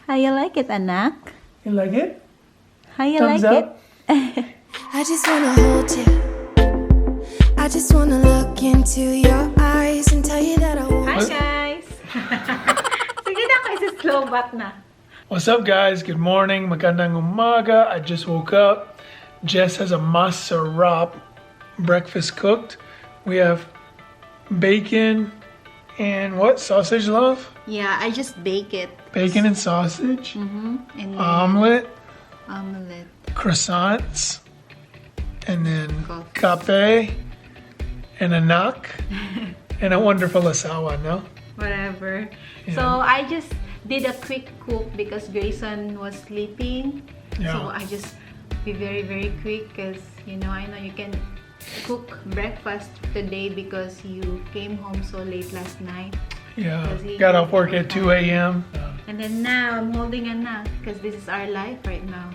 How you like it, anak? You like it? How you Thumbs like up? it? I just wanna hold you. I just wanna look into your eyes and tell you that I want Hi, guys! Sige na, kasi slow back na. What's up, guys? Good morning. Magandang umaga. I just woke up. Jess has a masarap breakfast cooked. We have bacon and what? Sausage, love? Yeah, I just bake it. Bacon and sausage. And then Omelet. omelette. Croissants. And then Coffee. cafe. And a knock. And a wonderful asawa, no? Whatever. Yeah. So I just did a quick cook because Grayson was sleeping. Yeah. So I just be very, very quick because I know you can cook breakfast today because you came home so late last night. Yeah. Because he Got off work at 2 a.m. And then now I'm holding a nap because this is our life right now.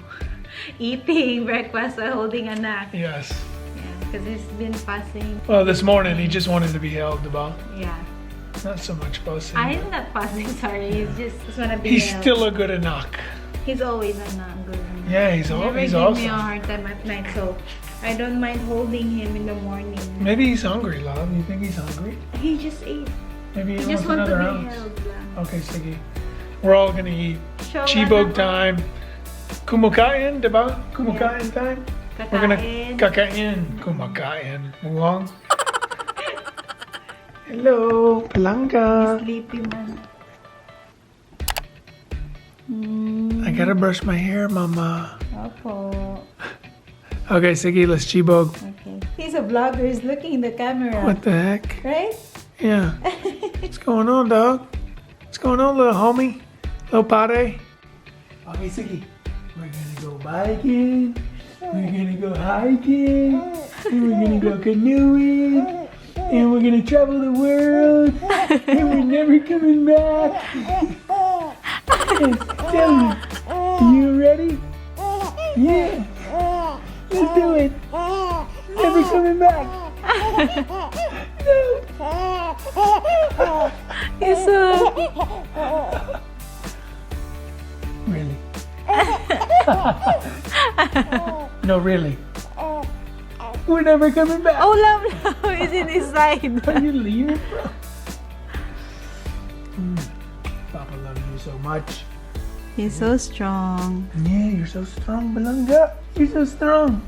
Eating breakfast while holding a nap. Yes. Yeah, because he's been fussing. Well, this morning he just wanted to be held about. Yeah. Not so much fussing. I'm not fussing, sorry. He's just wanna be He's held. still a good knock. He's always a not good. Yeah, he's Never he's give awesome. me a hard time at night, so I don't mind holding him in the morning. Maybe he's hungry, love. You think he's hungry? He just ate. Maybe He he just wants wants to another be ounce. held lang. Okay, sige. We're all gonna eat. Show Chibog ka na. time. Kumakain, diba? Kumakain time. We're gonna Kakain. kakain. Kumakain. Muwang. Hello, Palanga. Sleepy man. I gotta brush my hair, Mama. Opo. Okay, sige, let's chibog. Okay. He's a vlogger. He's looking in the camera. What the heck? Right? Yeah. What's going on, dog? What's going on, little homie? Little pare? Okay, sige. We're gonna go biking. We're gonna go hiking. And we're gonna go canoeing. And we're gonna travel the world. And we're never coming back. Yes, tell me. You ready? Yeah. Let's do it. Never coming back. No. He's so... Really? No, really. We're never coming back. Oh, love is in his side. Are you leaving, bro? Papa loves you so much. He's so strong. Yeah, you're so strong, Balanga. You're so strong.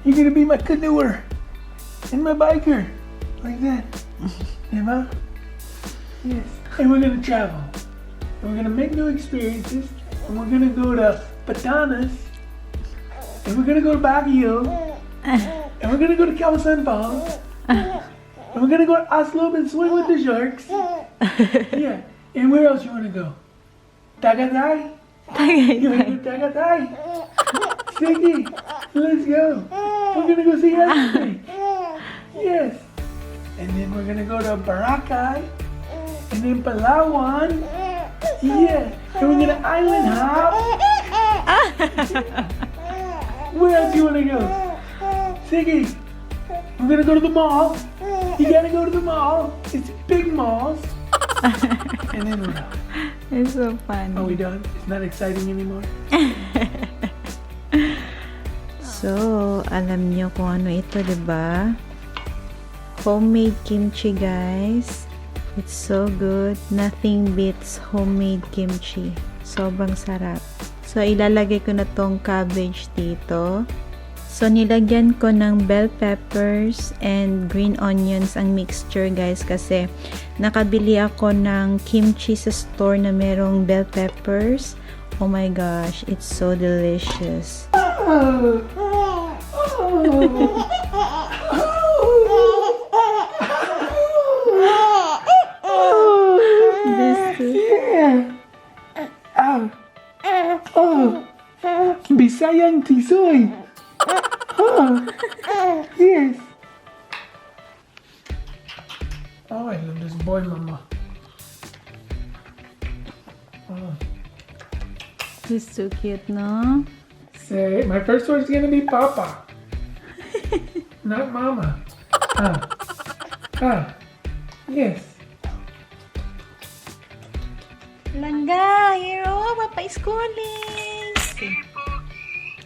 You're gonna be my canoeer and my biker. Like that. Emma? Yes. And we're gonna travel. And we're gonna make new experiences. And we're gonna go to Patanas. And we're gonna go to Baguio. And we're gonna go to Calasan Falls. And we're gonna go to Oslo and swim with the sharks. Yeah. And where else you wanna go? Tagaytay? You wanna go to Tagaytay? Sige, let's go. We're gonna go see Ashley. Yes. And then we're gonna go to Boracay. And then Palawan. Yeah. And we're gonna island hop. Where else you wanna go? Siggy, we're gonna go to the mall. You gotta go to the mall. It's big malls. And then we're done. It's so funny. Are we done? It's not exciting anymore. So, alam niyo kung ano ito, diba? Homemade kimchi, guys. It's so good. Nothing beats homemade kimchi. Sobrang sarap. So, ilalagay ko na tong cabbage dito. So, nilagyan ko ng bell peppers and green onions ang mixture, guys, kasi nakabili ako ng kimchi sa store na merong bell peppers. Oh my gosh, it's so delicious. Bisayang tisoy. Yes. Oh, I love this boy, Mama. Oh. He's so cute, no? Say, my first word's gonna be Papa, not Mama. Yes. Langga, hero, Papa is calling. Hey, Boogie.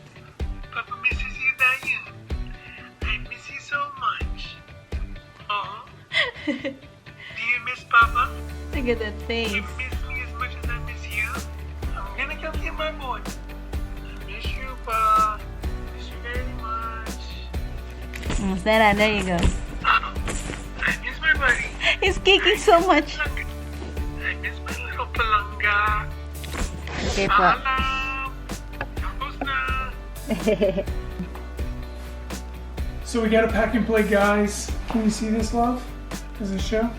Papa misses you, Diane. I miss you so much. Oh. Do you miss Papa? Look at that face. You miss me as much as I miss you? I'm gonna come get my boy. I miss you, Pa. Miss you very much. Sarah, there you go. I miss my buddy. He's kicking so much. I miss my little palanga. Okay po. Paalam. Tapos na. So we got a pack and play, guys. Can you see this, love? Does it show?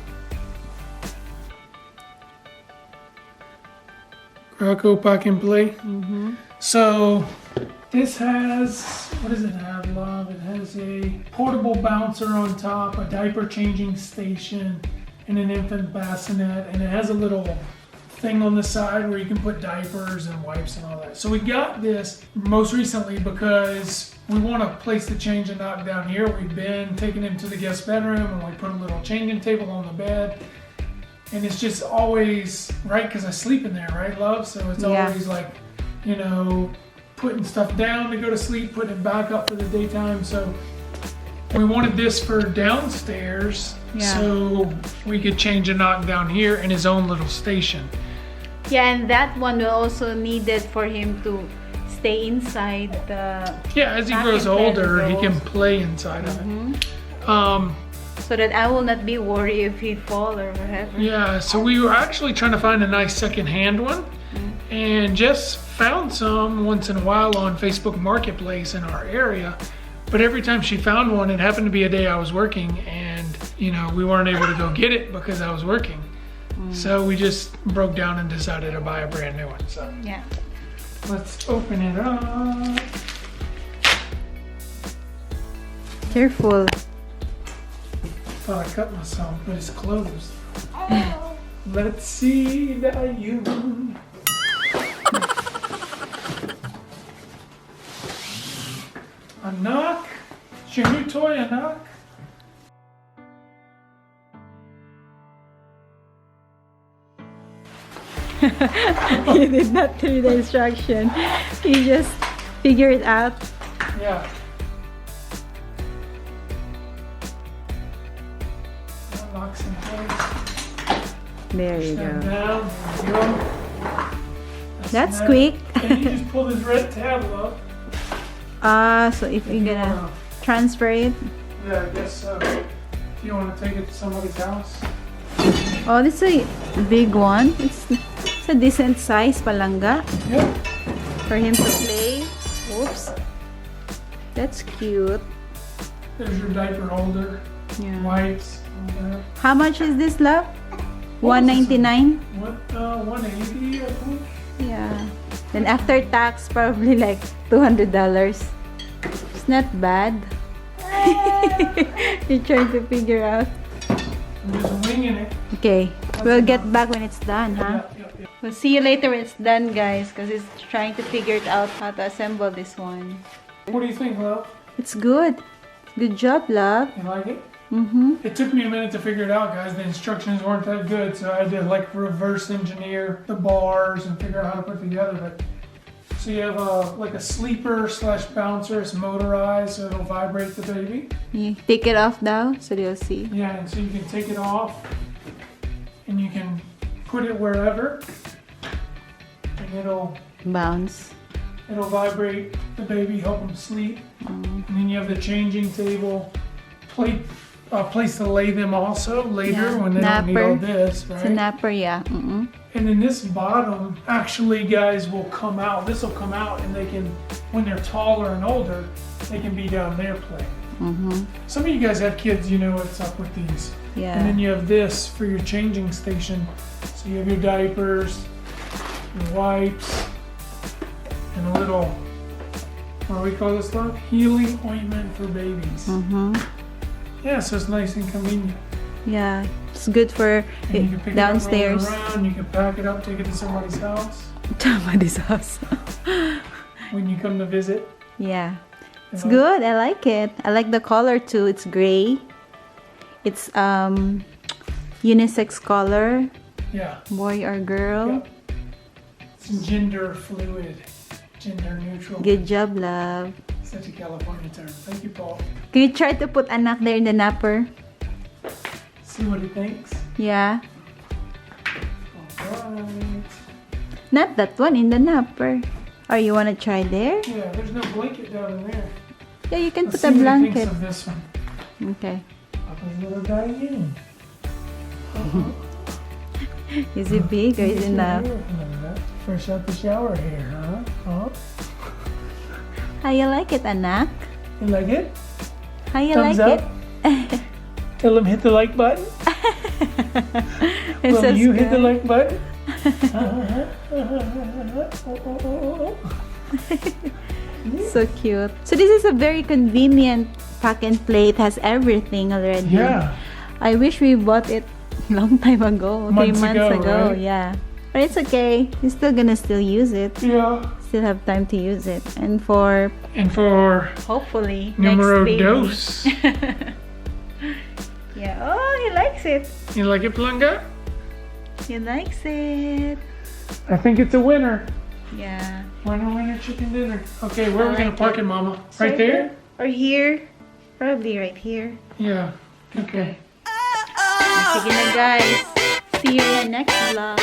GRACO pack and play. So this has, what does it have, love? It has a portable bouncer on top, a diaper changing station, and an infant bassinet, and it has a little thing on the side where you can put diapers and wipes and all that. So we got this most recently because we want a place to change and knock down here. We've been taking him to the guest bedroom and we put a little changing table on the bed. And it's just always, right, because I sleep in there, right, love? So it's always like, you know, putting stuff down to go to sleep, putting it back up for the daytime. So we wanted this for downstairs so we could change and knock down here in his own little station. Yeah, and that one will also needed for him to stay inside the... Yeah, as he grows older, he can play inside of it. So that I will not be worried if he fall or whatever. Yeah, so we were actually trying to find a nice second-hand one. And Jess found some once in a while on Facebook Marketplace in our area. But every time she found one, it happened to be a day I was working and, you know, we weren't able to go get it because I was working. So we just broke down and decided to buy a brand new one. So yeah. Let's open it up. Careful. Thought I cut myself, but it's closed. Let's see the you. A knock? It's your new toy, a knock? He did not read the instruction. He just figured it out. Yeah. Locks in place. There you Stand go. down. There you go. That's nice. quick. And you just pull this red tab up. So if you're gonna transfer it. Yeah, I guess so. If you want to take it to somebody's house. Oh, this is a big one. It's a decent size palangga. Yeah. For him to play. Oops. That's cute. There's your diaper holder. Yeah. Wipes. Okay. How much is this, love? $199? What? 180, I think. Yeah. Then after tax, probably like $200. It's not bad. You're trying to figure out. There's a wing in it. Okay. We'll get back when it's done, huh? Yeah. We'll see you later when it's done, guys, because he's trying to figure it out how to assemble this one. What do you think, love? It's good. Good job, love. You like it? Mm-hmm. It took me a minute to figure it out, guys. The instructions weren't that good, so I had to like reverse engineer the bars and figure out how to put it together. But so you have like a sleeper / bouncer. It's motorized, so it'll vibrate the baby. You take it off now, so you'll see. Yeah, and so you can take it off, and you can put it wherever, and it'll Bounce. vibrate the baby, help him sleep. And then you have the changing table, place to lay them also later when they don't need all this, right? It's a napper, yeah. And then this bottom actually, guys, will come out. This will come out, and they can, when they're taller and older, they can be down there playing. Some of you guys have kids, you know what's up with these. Yeah. And then you have this for your changing station. So you have your diapers, your wipes, and a little, what do we call this, love? Healing ointment for babies. Yeah, so it's nice and convenient. Yeah, it's good for And you can pick downstairs. it up, roll it around, you can pack it up, take it to somebody's house Somebody's house. when you come to visit. Yeah, it's You know? good. I like it. I like the color too. It's gray. It's unisex color, Yeah. boy or girl. Yep. It's gender fluid, gender neutral. Good job, love. Such a California term. Thank you, Paul. Can you try to put anak there in the napper? See what he thinks. Yeah. Alright. Not that one in the napper. Or you wanna try there? Yeah, there's no blanket down in there. Yeah, you can Let's put a see what he blanket. thinks of this one. Okay. Papa's little guy again. Is it big or is it enough? Fresh out the shower here, huh? Huh? How you like it, anak? You like it? How you Thumbs like up? it? Tell him hit the like button. It Will says you hit the good. like button? So cute. So this is a very convenient pack and play. It has everything already. Yeah. I wish we bought it long time ago. Months 3 months ago, ago. right? Yeah. But it's okay. You're still gonna use it. Yeah. Still have time to use it. And for And for hopefully numero next baby. dos. Yeah. Oh, he likes it. You like it, Plunga? He likes it. I think it's a winner. Yeah. Winner, chicken dinner. Okay, where are we I gonna like park it. it, Mama? Right there? Or here. Probably right here. Yeah. Okay. Sige na, guys. See you in the next vlog.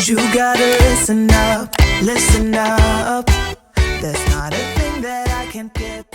You gotta listen up, listen up. There's not a thing that I can't get.